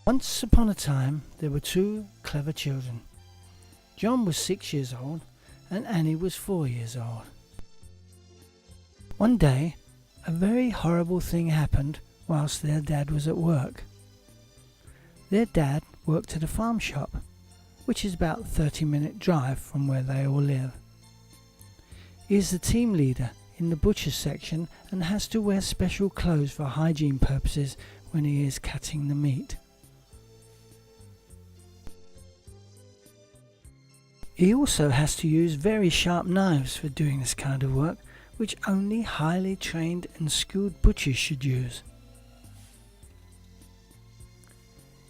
Once upon a time there were two clever children. John was 6 years old and Annie was 4 years old. One day a very horrible thing happened whilst their dad was at work. Their dad worked at a farm shop, which is about a 30-minute drive from where they all live. He is the team leader in the butcher's section and has to wear special clothes for hygiene purposes when he is cutting the meat. He also has to use very sharp knives for doing this kind of work, which only highly trained and skilled butchers should use.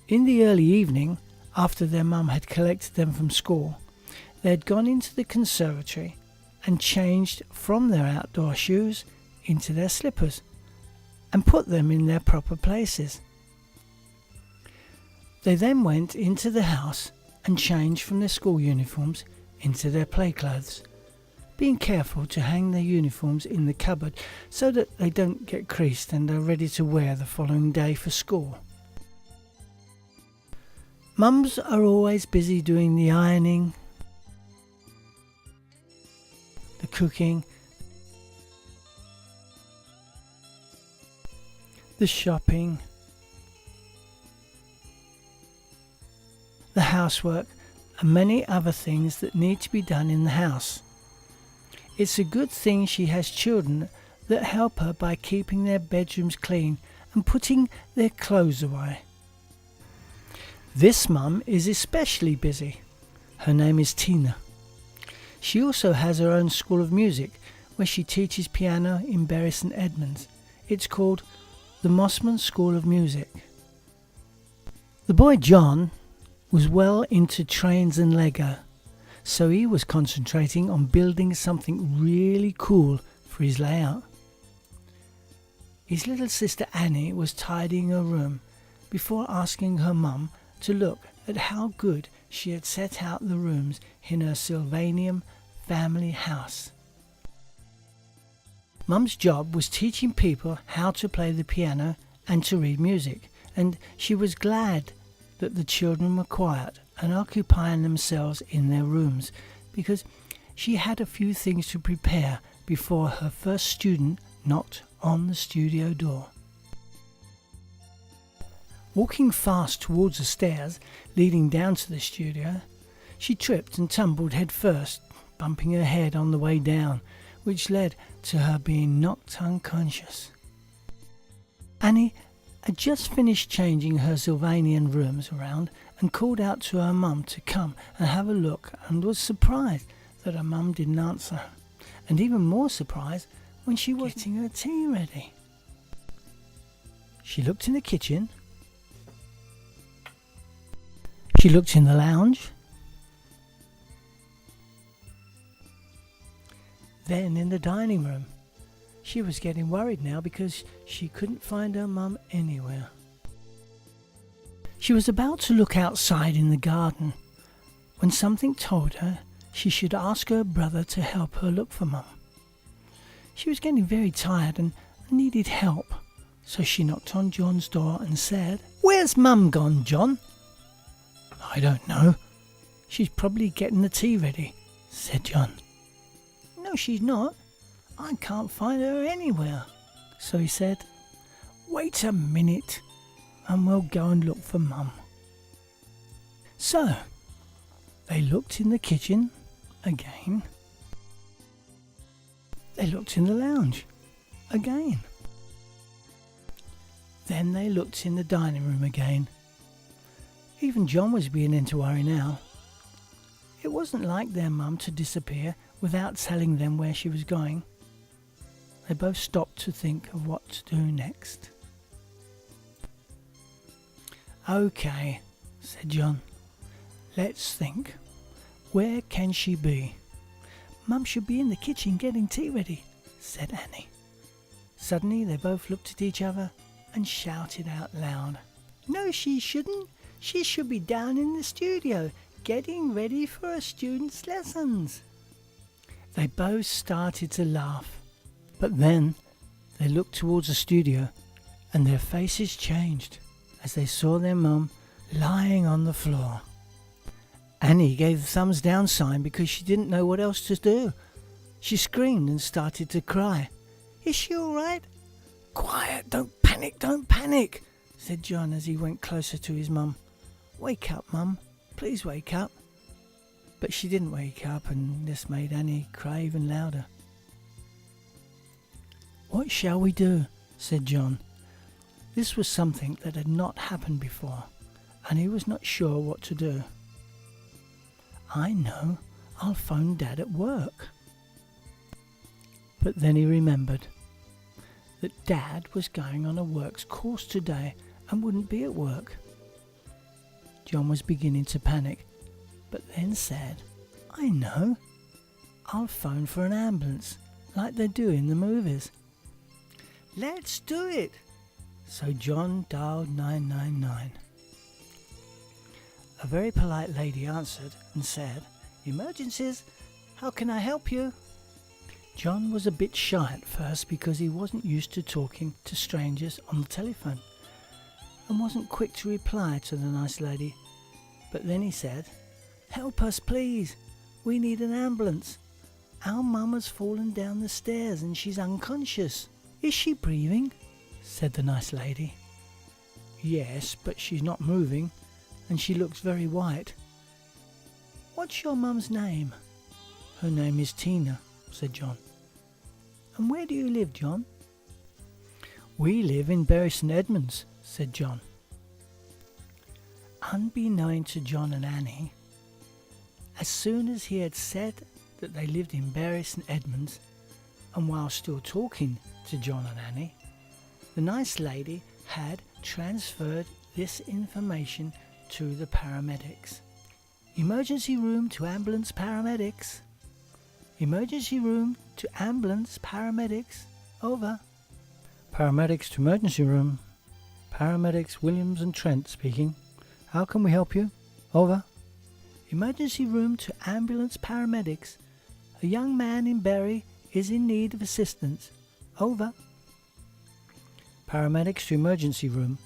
In the early evening, after their mum had collected them from school, they had gone into the conservatory and changed from their outdoor shoes into their slippers and put them in their proper places. They then went into the house and changed from their school uniforms into their play clothes, being careful to hang their uniforms in the cupboard so that they don't get creased and are ready to wear the following day for school. Mums are always busy doing the ironing, the cooking, the shopping, the housework, and many other things that need to be done in the house. It's a good thing she has children that help her by keeping their bedrooms clean and putting their clothes away. This mum is especially busy. Her name is Tina. She also has her own school of music where she teaches piano in Bury St Edmunds. It's called the Mossman School of Music. The boy John was well into trains and Lego, so he was concentrating on building something really cool for his layout. His little sister Annie was tidying her room before asking her mum to look at how good she had set out the rooms in her Sylvanian family house. Mum's job was teaching people how to play the piano and to read music, and she was glad that the children were quiet and occupying themselves in their rooms, because she had a few things to prepare before her first student knocked on the studio door. Walking fast towards the stairs leading down to the studio, she tripped and tumbled head first, bumping her head on the way down, which led to her being knocked unconscious. Annie had just finished changing her Sylvanian rooms around and called out to her mum to come and have a look, and was surprised that her mum didn't answer her, and even more surprised when she was getting her tea ready. She looked in the kitchen, she looked in the lounge, then in the dining room. She was getting worried now because she couldn't find her mum anywhere. She was about to look outside in the garden when something told her she should ask her brother to help her look for mum. She was getting very tired and needed help, so she knocked on John's door and said, "Where's mum gone, John?" "I don't know. She's probably getting the tea ready," said John. "No, she's not. I can't find her anywhere." So he said, "Wait a minute and we'll go and look for mum." So they looked in the kitchen again. They looked in the lounge again. Then they looked in the dining room again. Even John was beginning to worry now. It wasn't like their mum to disappear without telling them where she was going. They both stopped to think of what to do next. "Okay," said John. "Let's think. Where can she be?" "Mum should be in the kitchen getting tea ready," said Annie. Suddenly they both looked at each other and shouted out loud, "No, she shouldn't. She should be down in the studio getting ready for her students' lessons." They both started to laugh, but then they looked towards the studio and their faces changed as they saw their mum lying on the floor. Annie gave the thumbs down sign because she didn't know what else to do. She screamed and started to cry. "Is she all right?" "Quiet, don't panic," said John as he went closer to his mum. "Wake up, Mum, please wake up." But she didn't wake up, and this made Annie cry even louder. "What shall we do?" said John. This was something that had not happened before, and he was not sure what to do. "I know, I'll phone Dad at work." But then he remembered that Dad was going on a works course today and wouldn't be at work. John was beginning to panic, but then said, "I know, I'll phone for an ambulance like they do in the movies." "Let's do it!" So John dialed 999. A very polite lady answered and said, "Emergencies, how can I help you?" John was a bit shy at first because he wasn't used to talking to strangers on the telephone and wasn't quick to reply to the nice lady. But then he said, "Help us, please. We need an ambulance. Our mum has fallen down the stairs and she's unconscious." "Is she breathing?" said the nice lady. "Yes, but she's not moving and she looks very white." "What's your mum's name?" "Her name is Tina," said John. "And where do you live, John?" "We live in Bury St Edmunds," said John. Unbeknown to John and Annie, as soon as he had said that they lived in Bury St Edmunds, and while still talking to John and Annie, the nice lady had transferred this information to the paramedics. "Emergency room to ambulance paramedics. Emergency room to ambulance paramedics. Over." "Paramedics to emergency room. Paramedics Williams and Trent speaking. How can we help you? Over." "Emergency room to ambulance paramedics. A young man in Bury is in need of assistance. Over." "Paramedics to emergency room.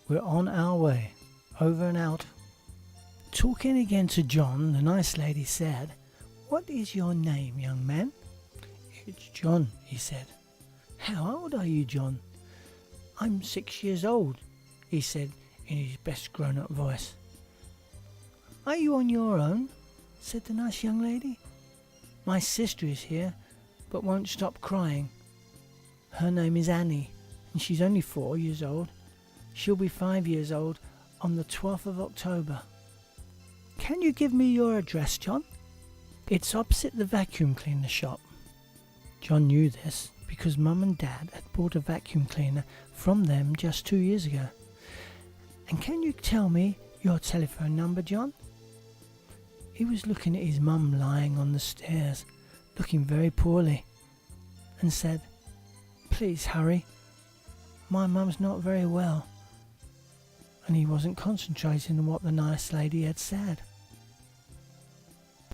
We're on our way. Over and out." Talking again to John, the nice lady said, "What is your name, young man?" "It's John," he said. "How old are you, John?" "I'm 6 years old," he said in his best grown-up voice. "Are you on your own?" said the nice young lady. "My sister is here, but won't stop crying. Her name is Annie, and she's only 4 years old. She'll be 5 years old on the 12th of October. Can you give me your address, John?" "It's opposite the vacuum cleaner shop." John knew this because Mum and Dad had bought a vacuum cleaner from them just 2 years ago. "And can you tell me your telephone number, John?" He was looking at his mum lying on the stairs, looking very poorly, and said, "Please hurry. My mum's not very well." And he wasn't concentrating on what the nice lady had said.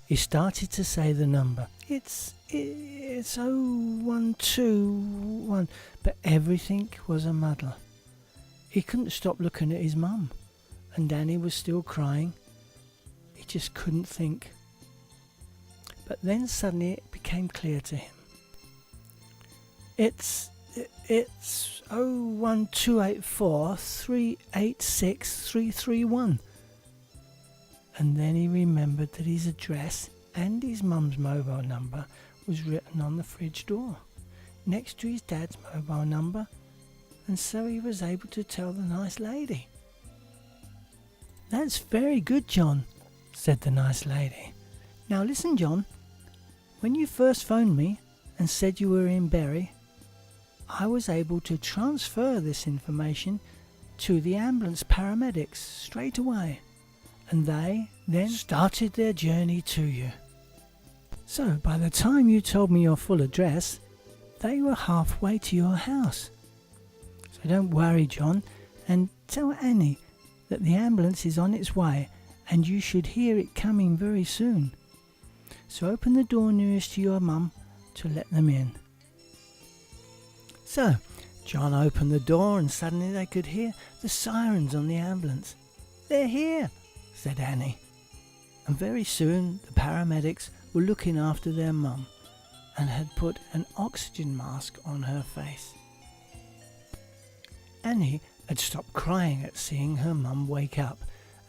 He started to say the number. It's 0121, but everything was a muddle. He couldn't stop looking at his mum, and Danny was still crying. He just couldn't think. But then suddenly it became clear to him. It's 01284 386 331. And then he remembered that his address and his mum's mobile number was written on the fridge door, next to his dad's mobile number, and so he was able to tell the nice lady. "That's very good, John," said the nice lady. "Now listen, John. When you first phoned me and said you were in Bury, I was able to transfer this information to the ambulance paramedics straight away, and they then started their journey to you. So by the time you told me your full address, they were halfway to your house. So don't worry, John, and tell Annie that the ambulance is on its way and you should hear it coming very soon. So open the door nearest to your mum to let them in." So John opened the door and suddenly they could hear the sirens on the ambulance. "They're here," said Annie. And very soon the paramedics were looking after their mum and had put an oxygen mask on her face. Annie had stopped crying at seeing her mum wake up,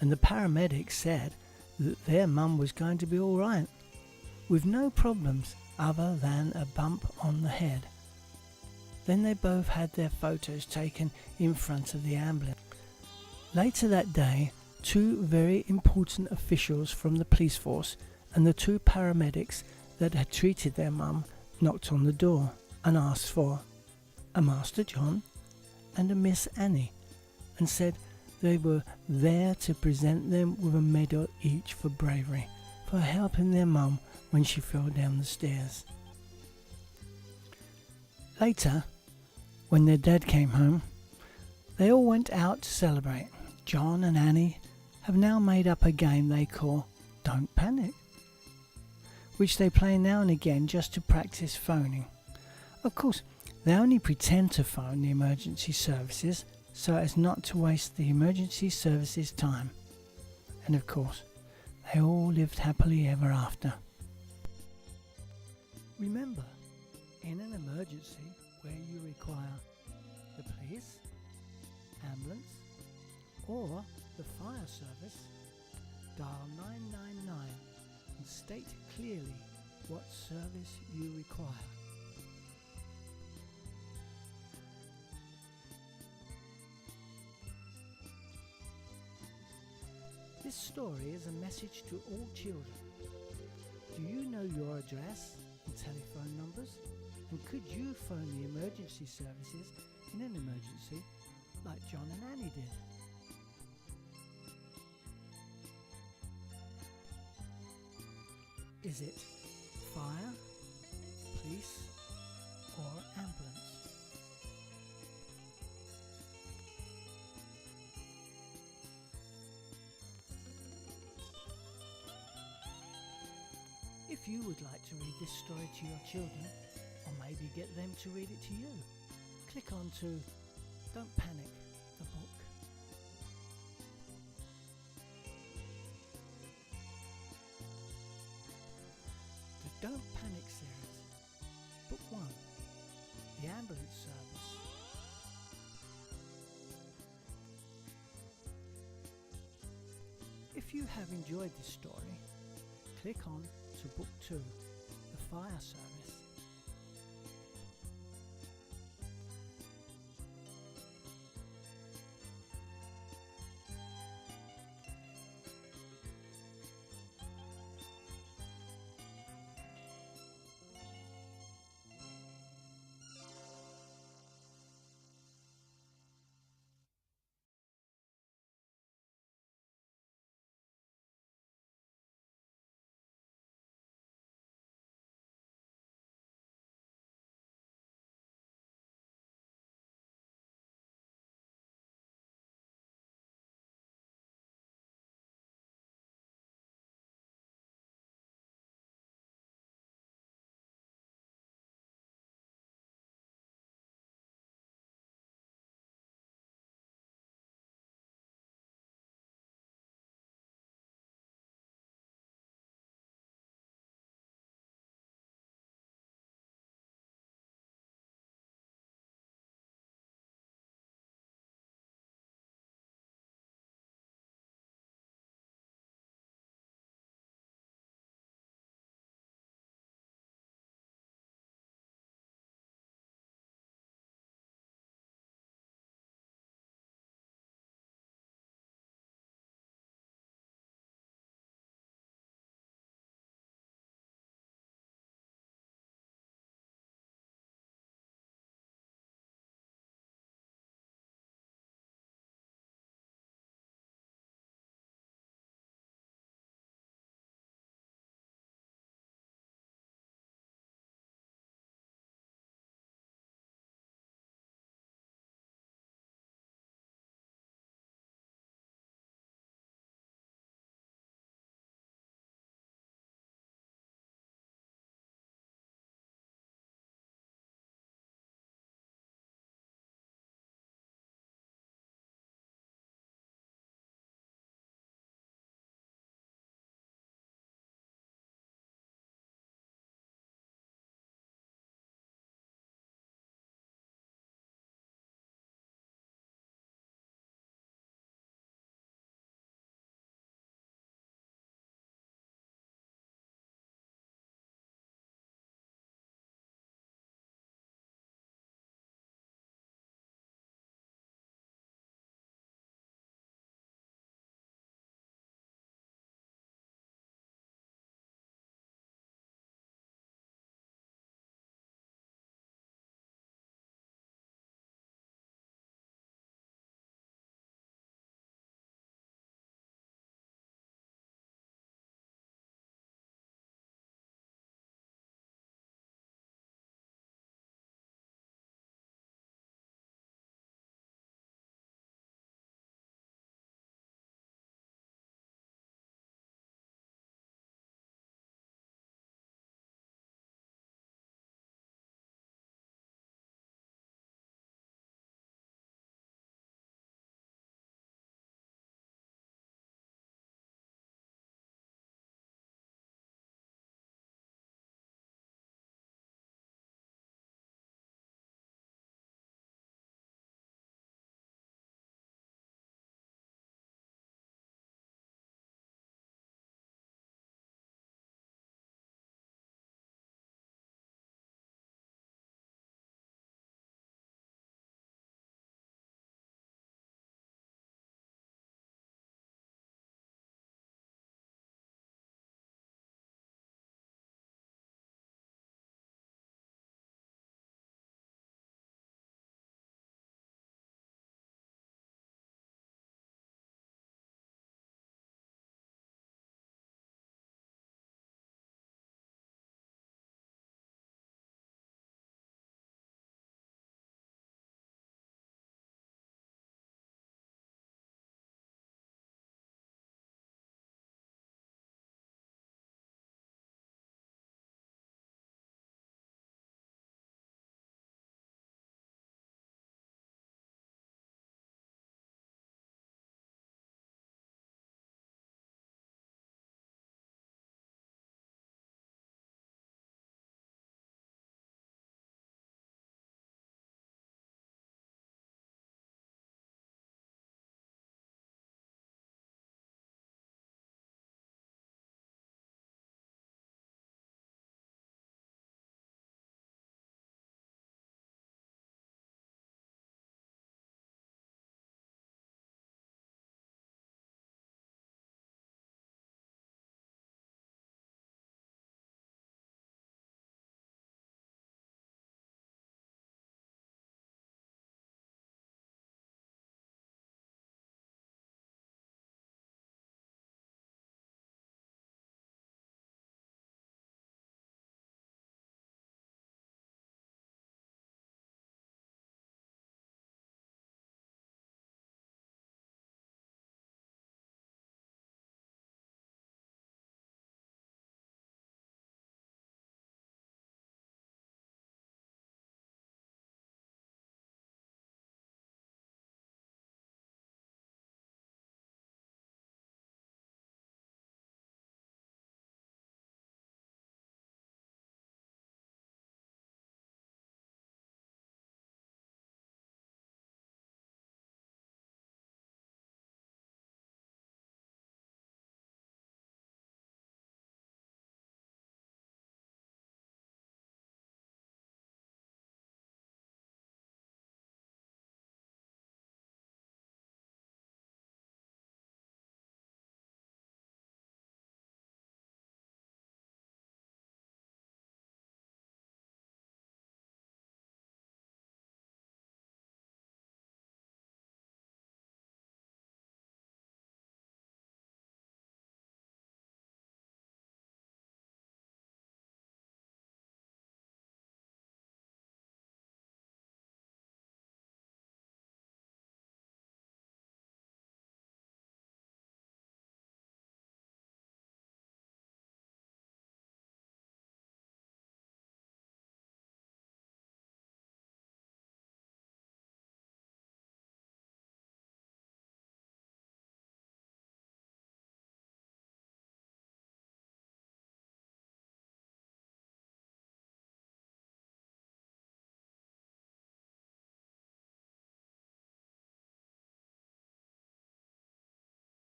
and the paramedics said that their mum was going to be all right, with no problems other than a bump on the head. Then they both had their photos taken in front of the ambulance. Later that day, two very important officials from the police force and the two paramedics that had treated their mum knocked on the door and asked for a Master John and a Miss Annie, and said they were there to present them with a medal each for bravery, for helping their mum when she fell down the stairs. Later, when their dad came home, they all went out to celebrate. John and Annie have now made up a game they call Don't Panic, which they play now and again just to practice phoning. Of course, they only pretend to phone the emergency services so as not to waste the emergency services time. And of course, they all lived happily ever after. Remember, in an emergency where you require the police, ambulance, or the fire service, dial 999 and state clearly what service you require. This story is a message to all children. Do you know your address and telephone numbers? And could you phone the emergency services in an emergency like John and Annie did? Is it fire, police, or ambulance? If you would like to read this story to your children, or maybe get them to read it to you, click on to Don't Panic, the book. The Don't Panic series, Book 1, The Ambulance Service. If you have enjoyed this story, click on to Book 2, The Fire Service.